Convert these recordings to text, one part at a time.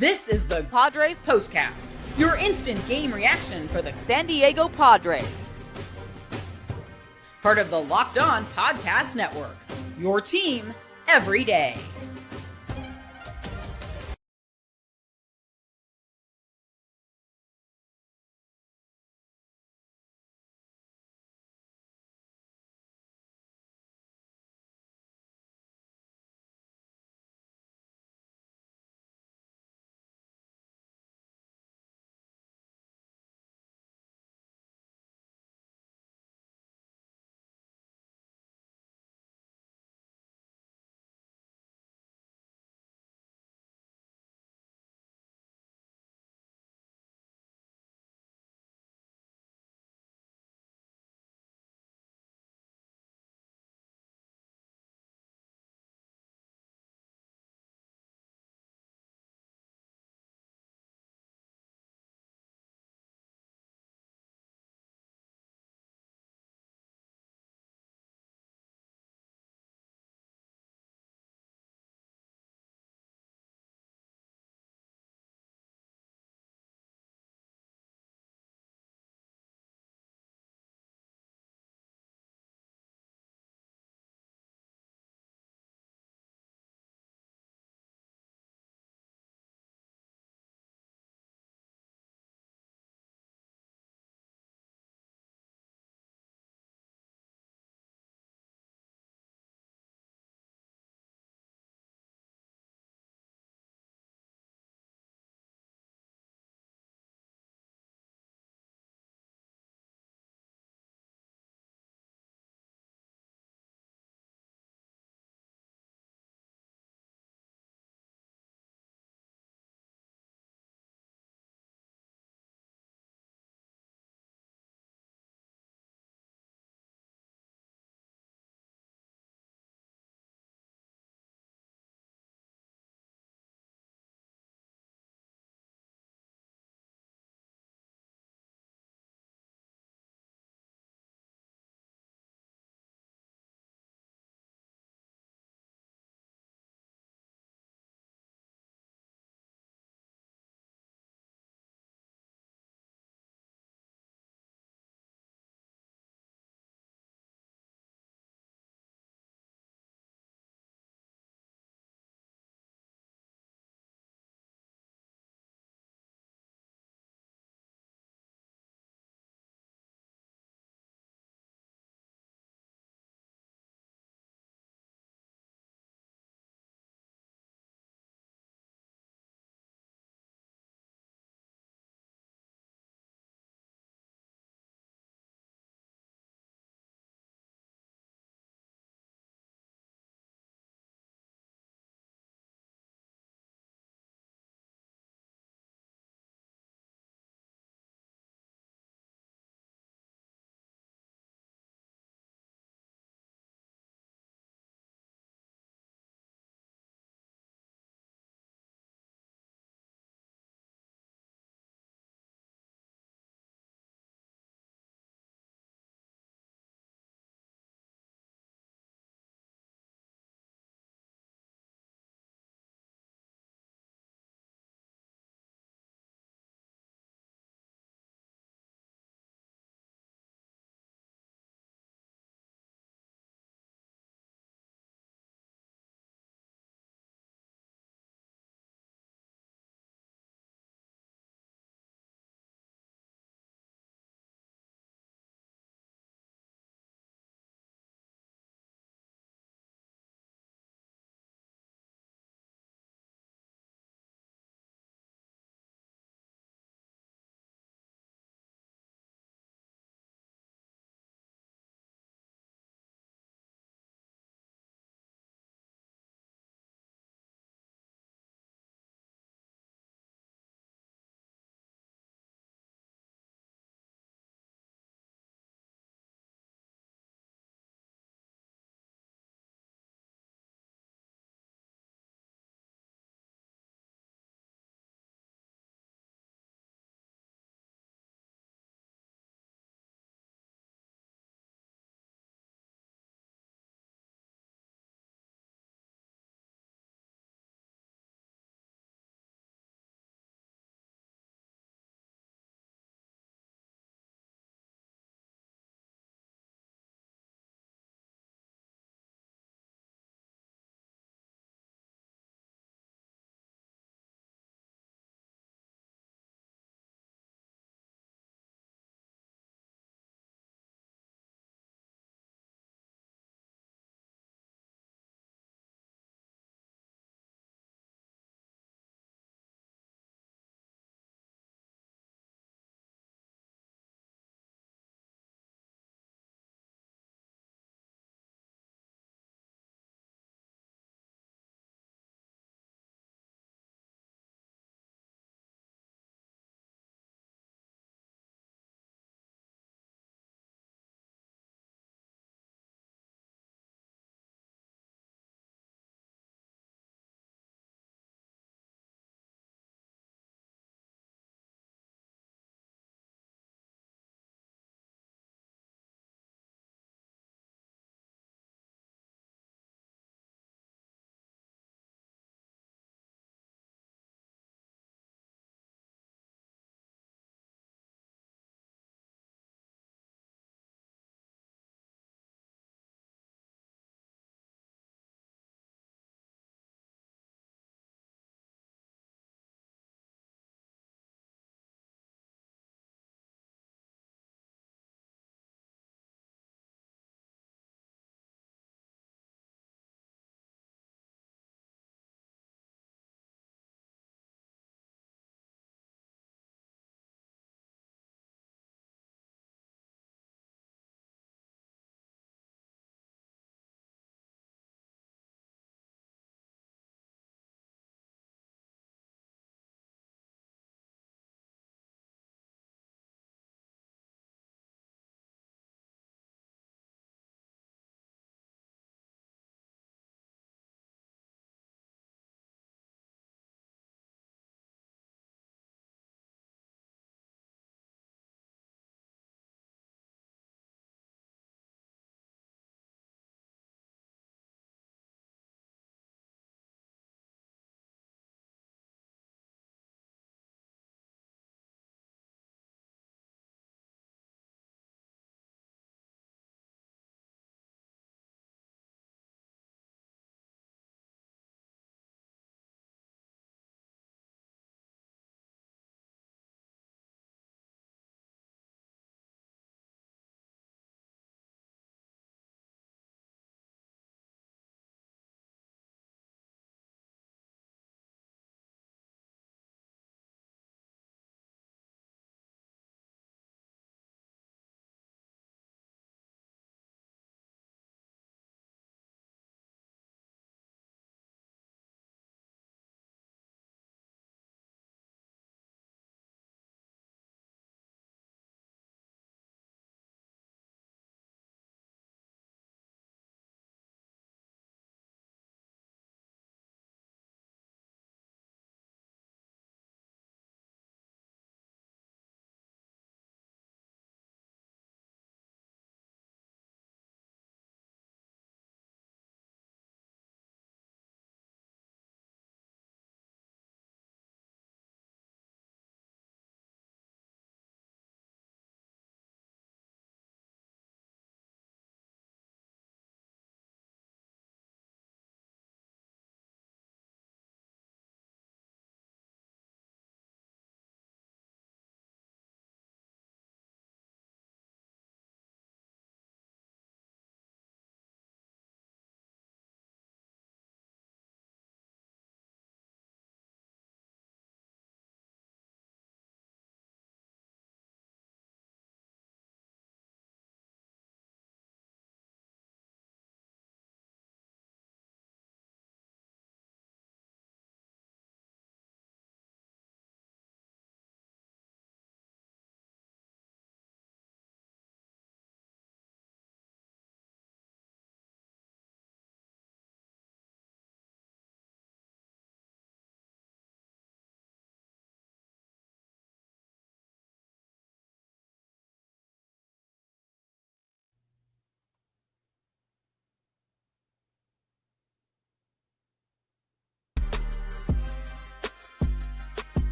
This is the Padres POSTCAST, your instant game reaction for the San Diego Padres. Part of the Locked On Podcast Network, your team every day.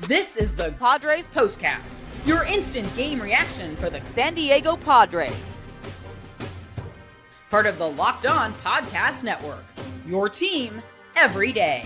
This is the Padres POSTCAST, your instant game reaction for the San Diego Padres. Part of the Locked On Podcast Network, your team every day.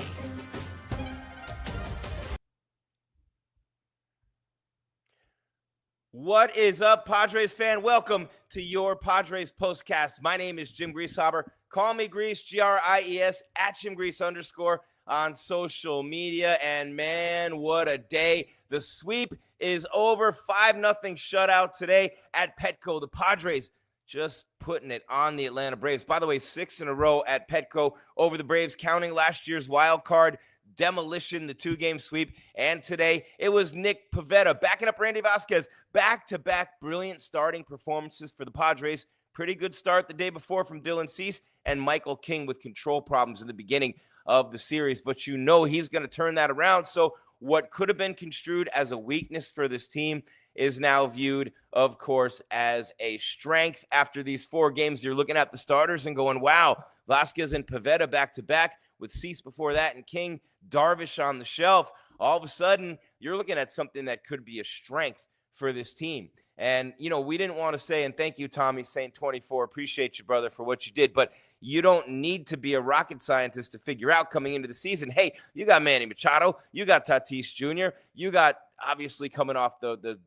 What is up, Padres fan? Welcome to your Padres POSTCAST. My name is Jim Greasehaber. Call me Grease, G-R-I-E-S, at Jim Grease _ on social media. And man, what a day. The sweep is over. 5-0 shutout today at Petco. The Padres just putting it on the Atlanta Braves. By the way, 6 in a row at Petco over the Braves, counting last year's wild card demolition, the 2-game sweep. And today it was Nick Pivetta backing up Randy Vasquez. Back-to-back brilliant starting performances for the Padres. Pretty good start the day before from Dylan Cease and Michael King with control problems in the beginning of the series. But you know he's going to turn that around. So what could have been construed as a weakness for this team is now viewed, of course, as a strength. After these 4 games, you're looking at the starters and going, wow, Vasquez and Pivetta back-to-back with Cease before that and King, Darvish on the shelf. All of a sudden, you're looking at something that could be a strength for this team. And, you know, we didn't want to say, and thank you, Tommy, Saint 24, appreciate you, brother, for what you did, but you don't need to be a rocket scientist to figure out coming into the season, hey, you got Manny Machado, you got Tatis Jr., you got obviously coming off the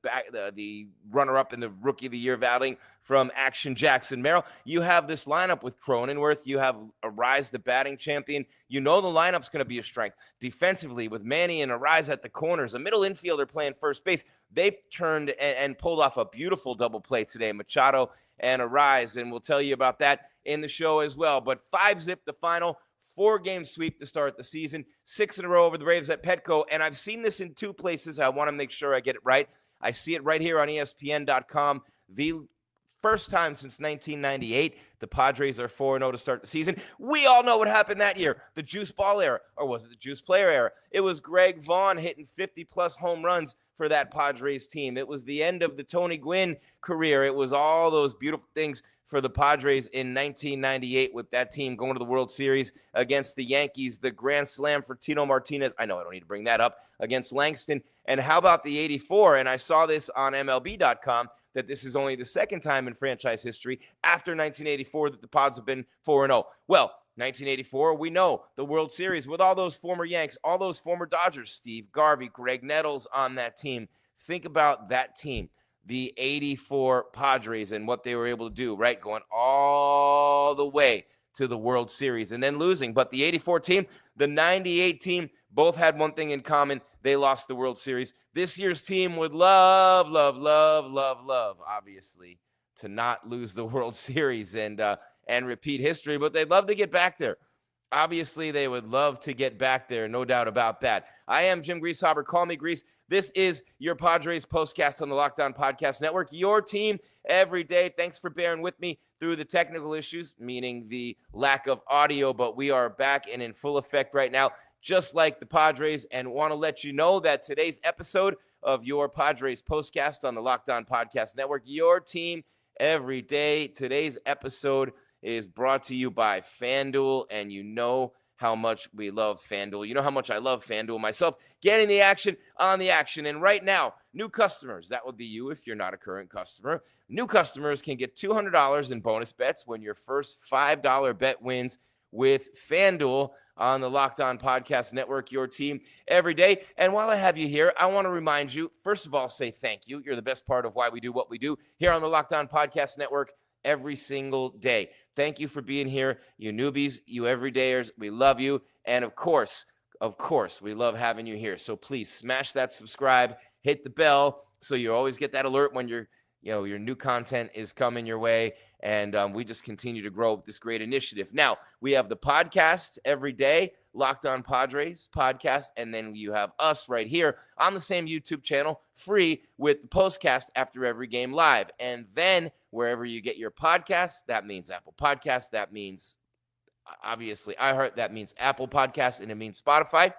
runner-up in the Rookie of the Year voting from Action Jackson Merrill. You have this lineup with Cronenworth. You have Arise, the batting champion. You know the lineup's going to be a strength. Defensively, with Manny and Arise at the corners, a middle infielder playing first base, they turned and pulled off a beautiful double play today, Machado and Arise, and we'll tell you about that in the show as well. But 5-zip the final, 4-game sweep to start the season, 6 in a row over the Braves at Petco, and I've seen this in 2 places. I want to make sure I get it right. I see it right here on ESPN.com. The first time since 1998, the Padres are 4-0 to start the season. We all know what happened that year, the juice ball era, or was it the juice player era? It was Greg Vaughn hitting 50-plus home runs for that Padres team. It was the end of the Tony Gwynn career. It was all those beautiful things for the Padres in 1998 with that team going to the World Series against the Yankees, the grand slam for Tino Martinez. I know I don't need to bring that up, against Langston. And how about the 84? And I saw this on MLB.com that this is only the second time in franchise history after 1984 that the Pods have been 4-0. Well, 1984, we know the World Series with all those former Yanks, all those former Dodgers, Steve Garvey, Greg Nettles on that team. Think about that team, the 84 Padres, and what they were able to do, right? Going all the way to the World Series and then losing. But the 84 team, the 98 team, both had one thing in common. They lost the World Series. This year's team would love, obviously, to not lose the World Series and repeat history, but they'd love to get back there. Obviously, they would love to get back there, no doubt about that. I am Jim Greasehaber. Call me Grease. This is your Padres POSTCAST on the Locked On Podcast Network, your team every day. Thanks for bearing with me through the technical issues, meaning the lack of audio, but we are back and in full effect right now, just like the Padres, and want to let you know that today's episode of your Padres POSTCAST on the Locked On Podcast Network, your team every day. Today's episode is brought to you by FanDuel, and you know how much we love FanDuel. You know how much I love FanDuel myself, getting the action on the action. And right now, new customers, that would be you if you're not a current customer, new customers can get $200 in bonus bets when your first $5 bet wins with FanDuel on the Locked On Podcast Network, your team every day. And while I have you here, I want to remind you, first of all, say thank you. You're the best part of why we do what we do here on the Locked On Podcast Network every single day. Thank you for being here, you newbies, you everydayers. We love you. And of course, we love having you here. So please smash that subscribe, hit the bell so you always get that alert when your new content is coming your way. And we just continue to grow with this great initiative. Now, we have the podcast every day, Locked On Padres podcast, and then you have us right here on the same YouTube channel, free, with the postcast after every game live. And then wherever you get your podcasts, that means Apple Podcasts, that means obviously iHeart, that means Apple Podcasts, and it means Spotify.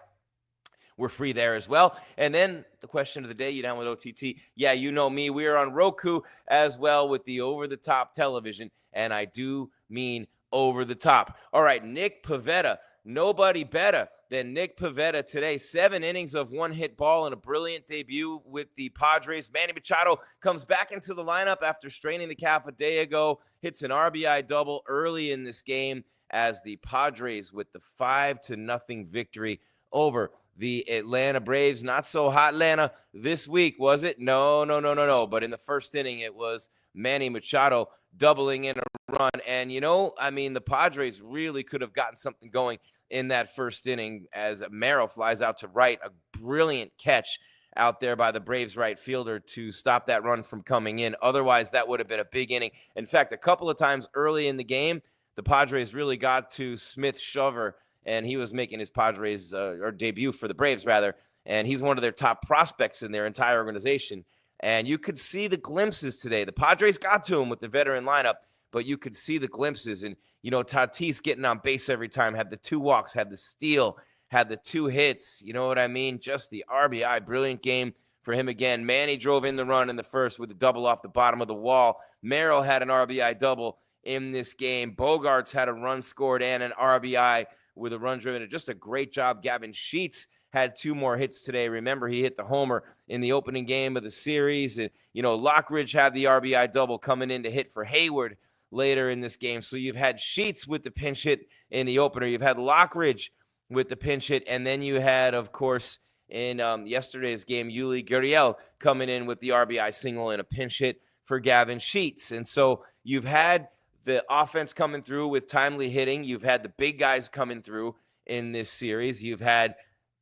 We're free there as well. And then the question of the day, you down with OTT? Yeah, you know me. We are on Roku as well with the over-the-top television, and I do mean over the top. All right, Nick Pivetta. nobody better than Nick Pivetta today. 7 innings of one-hit ball and a brilliant debut with the Padres. Manny Machado comes back into the lineup after straining the calf a day ago, hits an RBI double early in this game as the Padres with the 5-0 victory over the Atlanta Braves. Not so hot Atlanta this week, was it? No. But in the first inning, it was Manny Machado doubling in a run. And, the Padres really could have gotten something going in that first inning as Merrill flies out to right. A brilliant catch out there by the Braves right fielder to stop that run from coming in. Otherwise, that would have been a big inning. In fact, a couple of times early in the game, the Padres really got to Smith Shover, and he was making his Padres or debut for the Braves, rather. And he's one of their top prospects in their entire organization. And you could see the glimpses today. The Padres got to him with the veteran lineup, but you could see the glimpses. And, Tatis getting on base every time, had the 2 walks, had the steal, had the 2 hits. You know what I mean? Just the RBI. Brilliant game for him again. Manny drove in the run in the first with a double off the bottom of the wall. Merrill had an RBI double in this game. Bogaerts had a run scored and an RBI with a run driven. Just a great job. Gavin Sheets had 2 more hits today. Remember, he hit the homer in the opening game of the series. And, Lockridge had the RBI double coming in to hit for Hayward later in this game. So you've had Sheets with the pinch hit in the opener. You've had Lockridge with the pinch hit. And then you had, of course, in yesterday's game, Yuli Gurriel coming in with the RBI single and a pinch hit for Gavin Sheets. And so you've had the offense coming through with timely hitting. You've had the big guys coming through in this series. You've had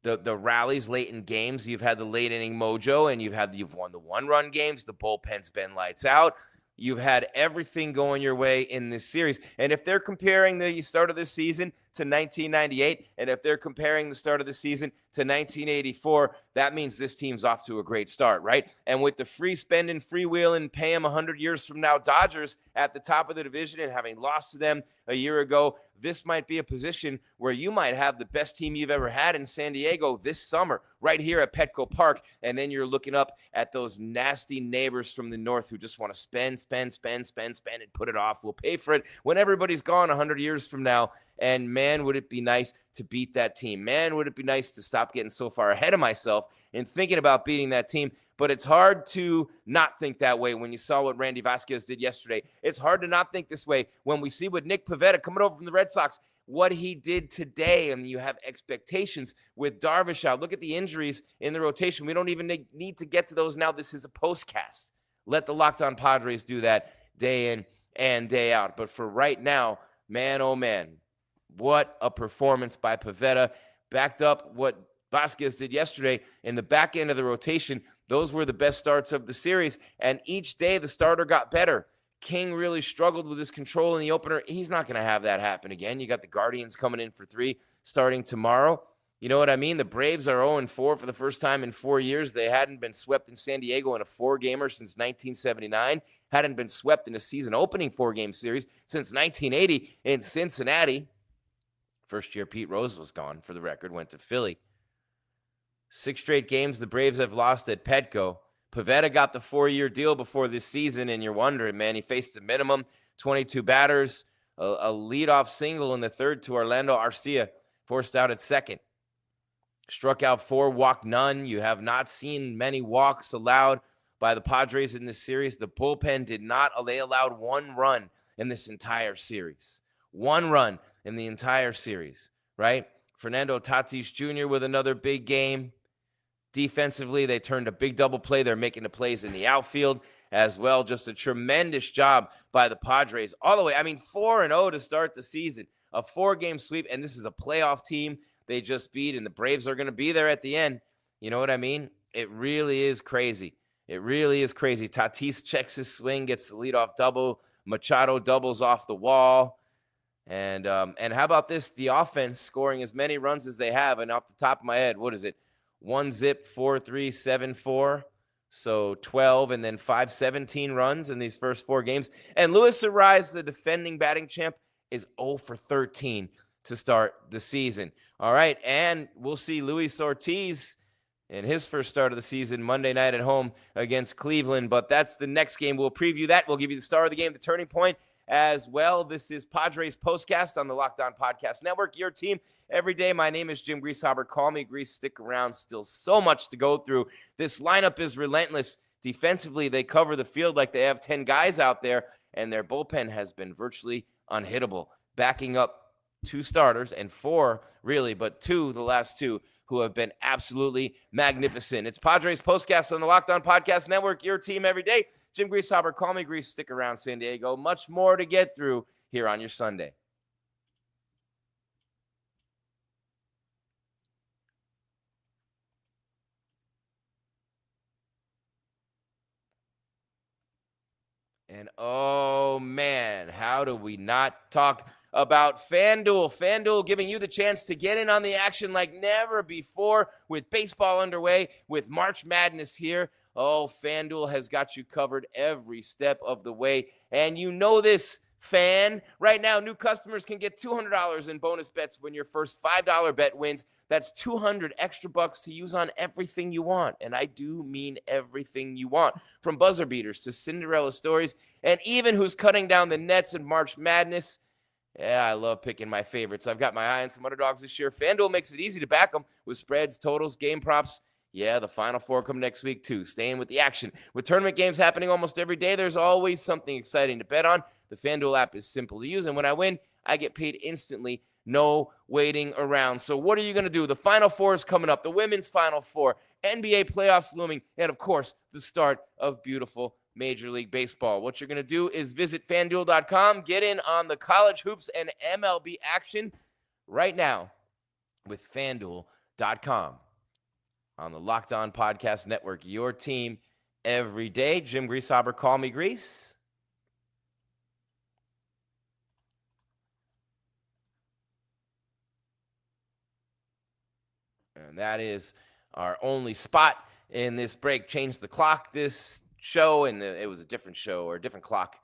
the rallies late in games. You've had the late inning mojo, and you've won the 1-run games. The bullpen's been lights out. You've had everything going your way in this series. And if they're comparing the start of this season to 1998, and if they're comparing the start of the season to 1984, that means this team's off to a great start, right? And with the free spending, freewheeling, pay them 100 years from now Dodgers at the top of the division and having lost to them a year ago, this might be a position where you might have the best team you've ever had in San Diego this summer, right here at Petco Park. And then you're looking up at those nasty neighbors from the north who just want to spend, and put it off. We'll pay for it when everybody's gone 100 years from now. And man, would it be nice to beat that team. Man, would it be nice to stop getting so far ahead of myself and thinking about beating that team. But it's hard to not think that way when you saw what Randy Vasquez did yesterday. It's hard to not think this way when we see what Nick Pivetta coming over from the Red Sox, what he did today, and you have expectations with Darvish out. Look at the injuries in the rotation. We don't even need to get to those now. This is a postcast. Let the Locked On Padres do that day in and day out. But for right now, man, oh man, what a performance by Pivetta. Backed up what Vasquez did yesterday in the back end of the rotation. Those were the best starts of the series, and each day the starter got better. King really struggled with his control in the opener. He's not going to have that happen again. You got the Guardians coming in for 3 starting tomorrow. You know what I mean? The Braves are 0-4 for the first time in 4 years. They hadn't been swept in San Diego in a 4-gamer since 1979. Hadn't been swept in a season-opening 4-game series since 1980 in Cincinnati. First year Pete Rose was gone, for the record, went to Philly. 6 straight games the Braves have lost at Petco. Pivetta got the 4-year deal before this season, and you're wondering, man, he faced the minimum, 22 batters, a leadoff single in the third to Orlando Arcia, forced out at second. Struck out 4, walked none. You have not seen many walks allowed by the Padres in this series. The bullpen did not. They allowed 1 run in this entire series. 1 run in the entire series, right? Fernando Tatis Jr. with another big game. Defensively, they turned a big double play. They're making the plays in the outfield as well. Just a tremendous job by the Padres all the way. 4-0 to start the season. A 4-game sweep, and this is a playoff team they just beat, and the Braves are going to be there at the end. You know what I mean? It really is crazy. It really is crazy. Tatis checks his swing, gets the leadoff double. Machado doubles off the wall. And how about this? The offense scoring as many runs as they have, and off the top of my head, what is it? 1-zip, 4-3, 7-4. So 12 and then 17 runs in these first 4 games. And Luis Arraez, the defending batting champ, is 0 for 13 to start the season. All right, and we'll see Luis Ortiz in his first start of the season Monday night at home against Cleveland. But that's the next game. We'll preview that. We'll give you the star of the game, the turning point, as well. This is Padres POSTCAST on the Locked On Podcast Network, your team every day. My name is Jim Greasehaber. Call me Grease. Stick around. Still so much to go through. This lineup is relentless. Defensively, they cover the field like they have 10 guys out there, and their bullpen has been virtually unhittable, backing up 2 starters and 4, really, but 2, the last 2, who have been absolutely magnificent. It's Padres POSTCAST on the Locked On Podcast Network, your team every day. Jim Greasehaber, call me Grease. Stick around, San Diego. Much more to get through here on your Sunday. And oh man, how do we not talk about FanDuel? FanDuel giving you the chance to get in on the action like never before with baseball underway, with March Madness here. Oh, FanDuel has got you covered every step of the way. And you know this, fan. Right now, new customers can get $200 in bonus bets when your first $5 bet wins. That's $200 extra bucks to use on everything you want. And I do mean everything you want. From buzzer beaters to Cinderella stories, and even who's cutting down the nets in March Madness. Yeah, I love picking my favorites. I've got my eye on some underdogs this year. FanDuel makes it easy to back them with spreads, totals, game props. Yeah, the Final Four come next week too. Staying with the action. With tournament games happening almost every day, there's always something exciting to bet on. The FanDuel app is simple to use, and when I win, I get paid instantly. No waiting around. So what are you going to do? The Final Four is coming up. The women's Final Four, NBA playoffs looming, and of course, the start of beautiful Major League Baseball. What you're going to do is visit FanDuel.com, get in on the college hoops and MLB action right now with FanDuel.com on the Locked On Podcast Network, your team every day. Jim Greasehaber, call me Grease. And that is our only spot in this break. Changed the clock this show, and it was a different show or a different clock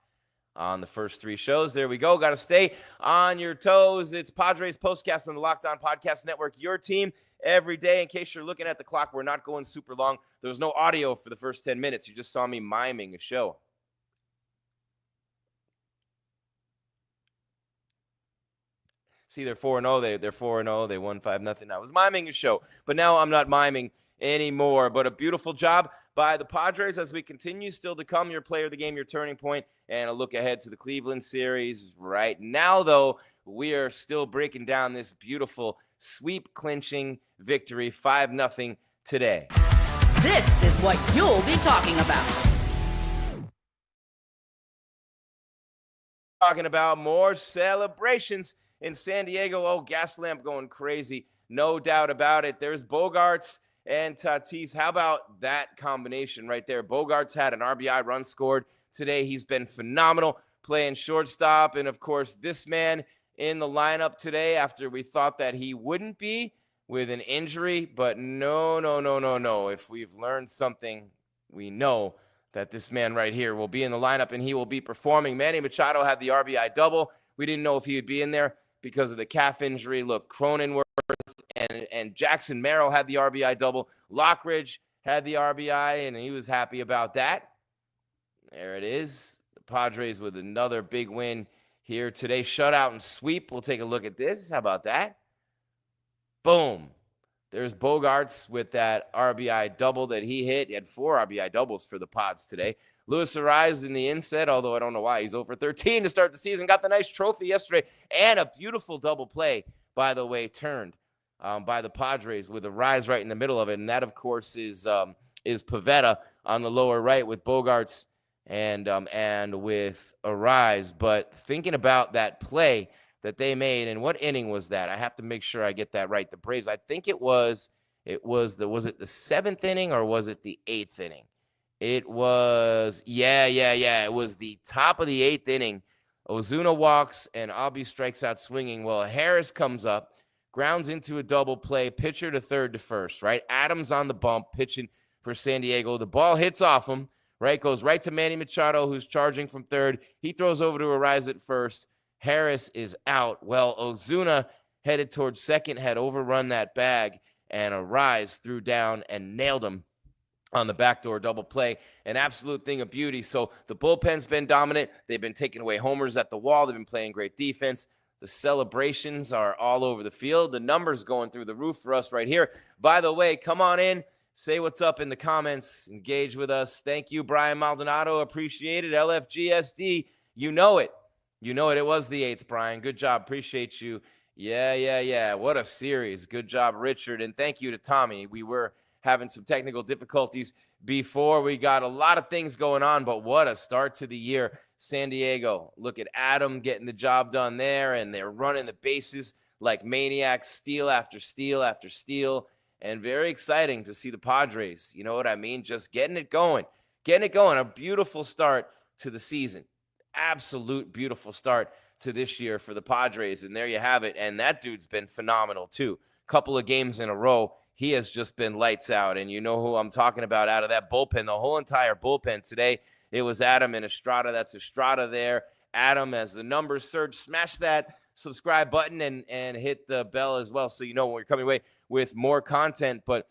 on the first 3 shows. There we go. Got to stay on your toes. It's Padres POSTCAST on the Locked On Podcast Network, your team every day. In case you're looking at the clock, we're not going super long. There was no audio for the first 10 minutes. You just saw me miming a show. See, they're 4-0. They're 4-0. They won 5-0. I was miming a show, but now I'm not miming anymore. But a beautiful job by the Padres as we continue still to come. Your player of the game, your turning point, and a look ahead to the Cleveland series. Right now, though, we are still breaking down this beautiful sweep clinching victory, 5-0 today. This is what you'll be talking about. Talking about more celebrations in San Diego. Oh, gas lamp going crazy. No doubt about it. There's Bogaerts and Tatis. How about that combination right there? Bogaerts had an RBI run scored today. He's been phenomenal playing shortstop. And, of course, this man in the lineup today after we thought that he wouldn't be with an injury. But no. If we've learned something, we know that this man right here will be in the lineup and he will be performing. Manny Machado had the RBI double. We didn't know if he would be in there because of the calf injury. Look, Cronenworth and Jackson Merrill had the RBI double. Lockridge had the RBI, and he was happy about that. There it is. The Padres with another big win here today. Shutout and sweep. We'll take a look at this. How about that? Boom. There's Bogaerts with that RBI double that he hit. He had 4 RBI doubles for the Pods today. Luis Arraez in the inset, although I don't know why. He's over 13 to start the season. Got the nice trophy yesterday. And a beautiful double play, by the way, turned by the Padres with Arraez right in the middle of it. And that, of course, is Pivetta on the lower right with Bogaerts and with Arraez. But thinking about that play that they made, and what inning was that? I have to make sure I get that right. The Braves, I think was it the 7th inning or was it the 8th inning? It was, it was the top of the 8th inning. Ozuna walks and Albie strikes out swinging. Well, Harris comes up, grounds into a double play, pitcher to third to first, right? Adams on the bump, pitching for San Diego. The ball hits off him, right? Goes right to Manny Machado, who's charging from third. He throws over to Arraez at first. Harris is out. Well, Ozuna headed towards second, had overrun that bag, and Arraez threw down and nailed him on the backdoor double play, an absolute thing of beauty. So the bullpen's been dominant. They've been taking away homers at the wall. They've been playing great defense. The celebrations are all over the field. The numbers going through the roof for us right here. By the way, come on in. Say what's up in the comments. Engage with us. Thank you, Brian Maldonado. Appreciate it. LFGSD, you know it. You know it. It was the 8th, Brian. Good job. Appreciate you. Yeah. What a series. Good job, Richard. And thank you to Tommy. We were having some technical difficulties before. We got a lot of things going on, but what a start to the year. San Diego, look at Adam getting the job done there, and they're running the bases like maniacs, steal after steal after steal, and very exciting to see the Padres, you know what I mean, just getting it going. A beautiful start to the season. Absolute beautiful start to this year for the Padres, and there you have it. And that dude's been phenomenal too. Couple of games in a row, he has just been lights out. And you know who I'm talking about out of that bullpen, the whole entire bullpen today. It was Adam and Estrada. That's Estrada there. Adam, as the numbers surge, smash that subscribe button and hit the bell as well, so you know when we're coming away with more content. But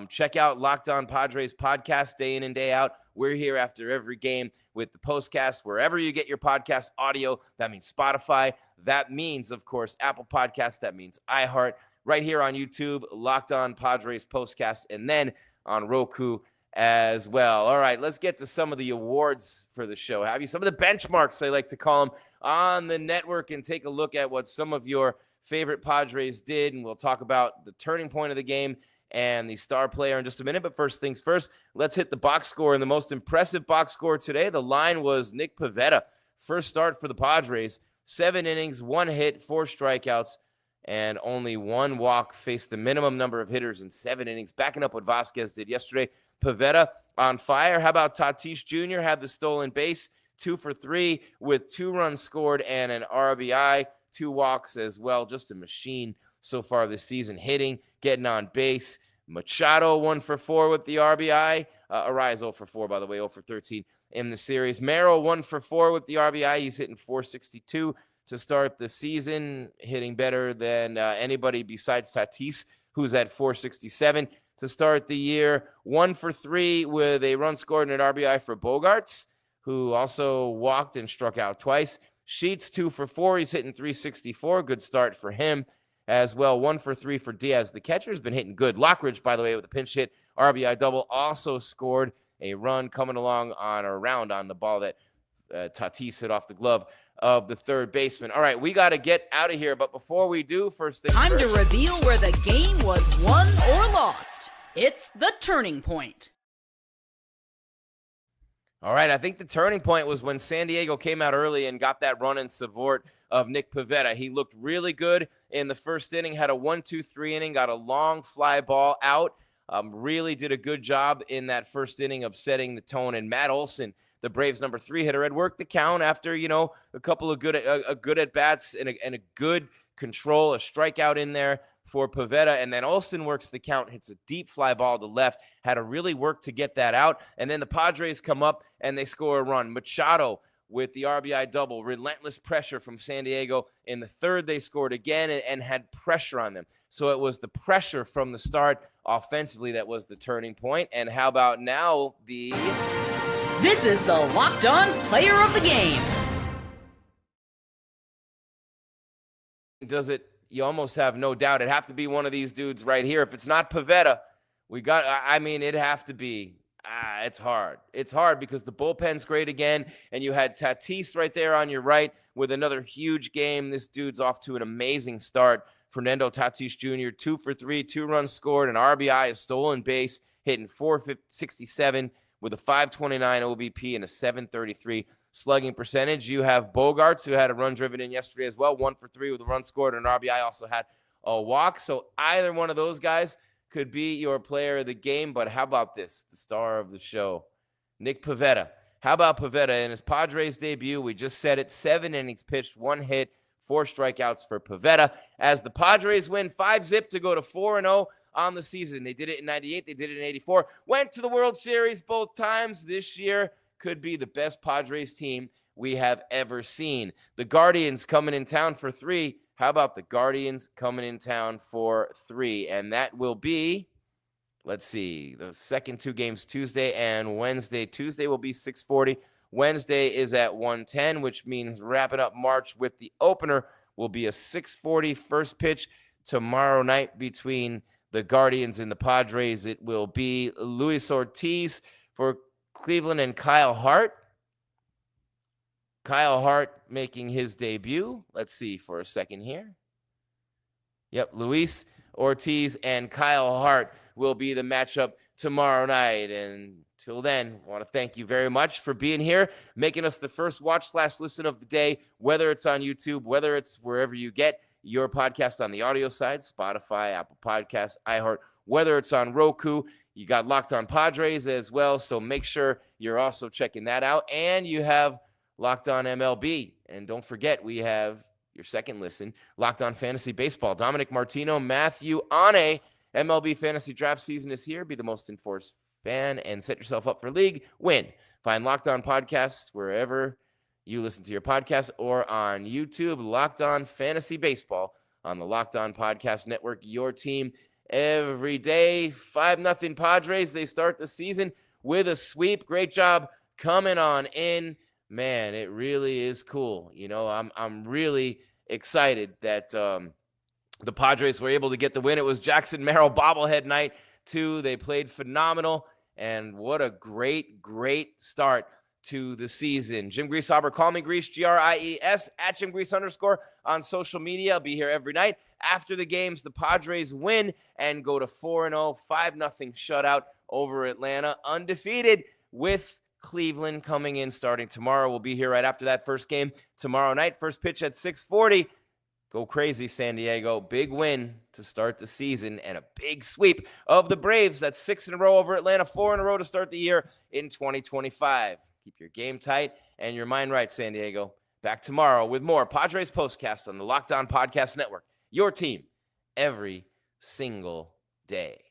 check out Locked On Padres podcast day in and day out. We're here after every game with the postcast, wherever you get your podcast audio. That means Spotify. That means, of course, Apple Podcasts. That means iHeart. Right here on YouTube, Locked On Padres postcast, and then on Roku as well. All right, let's get to some of the awards for the show. Have you some of the benchmarks, I like to call them, on the network, and take a look at what some of your favorite Padres did. And we'll talk about the turning point of the game and the star player in just a minute. But first things first, let's hit the box score. And the most impressive box score today, the line was Nick Pivetta. First start for the Padres, 7 innings, 1 hit, 4 strikeouts, and only 1 walk. Faced the minimum number of hitters in 7 innings, backing up what Vasquez did yesterday. Pivetta on fire. How about Tatis Jr. had the stolen base, 2 for 3 with 2 runs scored and an RBI, 2 walks as well. Just a machine so far this season, hitting, getting on base. Machado 1 for 4 with the RBI. Arias 0 for 4, by the way, 0 for 13 in the series. Merrill 1 for 4 with the RBI. He's hitting .462 to start the season, hitting better than anybody besides Tatis, who's at .467 to start the year. 1 for 3 with a run scored and an RBI for Bogaerts, who also walked and struck out twice. Sheets 2 for 4. He's hitting .364. Good start for him as well. 1 for 3 for Diaz. The catcher's been hitting good. Lockridge, by the way, with a pinch hit RBI double, also scored a run coming along on a round on the ball that Tatis hit off the glove of the third baseman. All right, we got to get out of here. But before we do, first things Time first. to reveal where the game was won or lost. It's the turning point. All right, I think the turning point was when San Diego came out early and got that run in support of Nick Pivetta. He looked really good in the first inning, had a 1-2-3 inning, got a long fly ball out. Really did a good job in that first inning of setting the tone. And Matt Olson, the Braves' number 3 hitter, had worked the count after, a couple of good at-bats and a good control, a strikeout in there for Pivetta. And then Olson works the count, hits a deep fly ball to left, had to really work to get that out. And then the Padres come up and they score a run. Machado with the RBI double, relentless pressure from San Diego. In the third, they scored again and had pressure on them. So it was the pressure from the start offensively that was the turning point. And how about now This is the Locked On Player of the Game. Does it? You almost have no doubt. It'd have to be one of these dudes right here. If it's not Pivetta, it'd have to be. It's hard. It's hard because the bullpen's great again, and you had Tatis right there on your right with another huge game. This dude's off to an amazing start. Fernando Tatis Jr., 2 for 3, 2 runs scored, an RBI, a stolen base, hitting .467 with a .529 OBP and a .733 slugging percentage. You have Bogaerts, who had a run driven in yesterday as well, 1 for 3 with a run scored, and an RBI, also had a walk. So either one of those guys could be your player of the game. But how about this, the star of the show, Nick Pivetta? How about Pivetta in his Padres debut? We just said it, 7 innings pitched, 1 hit, 4 strikeouts for Pivetta, as the Padres win 5-0 to go to 4-0 on the season. They did it in 98. They did it in 84. Went to the World Series both times. This year could be the best Padres team we have ever seen. The Guardians coming in town for 3. How about the Guardians coming in town for 3? And that will be let's see, the second 2 games, Tuesday and Wednesday. Tuesday will be 6:40. Wednesday is at 1:10, which means wrapping up March with the opener will be a 6:40 first pitch tomorrow night between the Guardians and the Padres. It will be Luis Ortiz for Cleveland and Kyle Hart. Kyle Hart making his debut. Let's see for a second here. Yep, Luis Ortiz and Kyle Hart will be the matchup tomorrow night. And till then, I want to thank you very much for being here, making us the first watch/listen of the day, whether it's on YouTube, whether it's wherever you get your podcast on the audio side, Spotify, Apple Podcasts, iHeart, whether it's on Roku. You got Locked On Padres as well, so make sure you're also checking that out. And you have Locked On MLB. And don't forget, we have your second listen, Locked On Fantasy Baseball. Dominic Martino, Matthew Ane. MLB Fantasy Draft season is here. Be the most enforced fan and set yourself up for league win. Find Locked On Podcasts wherever you listen to your podcast or on YouTube. Locked On Fantasy Baseball on the Locked On Podcast Network. Your team every day. 5-0 Padres. They start the season with a sweep. Great job coming on in. Man, it really is cool. You know, I'm really excited that the Padres were able to get the win. It was Jackson Merrill bobblehead night, too. They played phenomenal, and what a great, great start to the season. Jim Greasehaber, call me Grease, Gries, at Jim Grease _ on social media. I'll be here every night. After the games, the Padres win and go to 4-0, 5-0 shutout over Atlanta, undefeated with Cleveland coming in starting tomorrow. We'll be here right after that first game tomorrow night. First pitch at 6:40. Go crazy, San Diego. Big win to start the season and a big sweep of the Braves. That's 6 in a row over Atlanta, 4 in a row to start the year in 2025. Keep your game tight and your mind right, San Diego. Back tomorrow with more Padres Postcast on the Locked On Podcast Network. Your team every single day.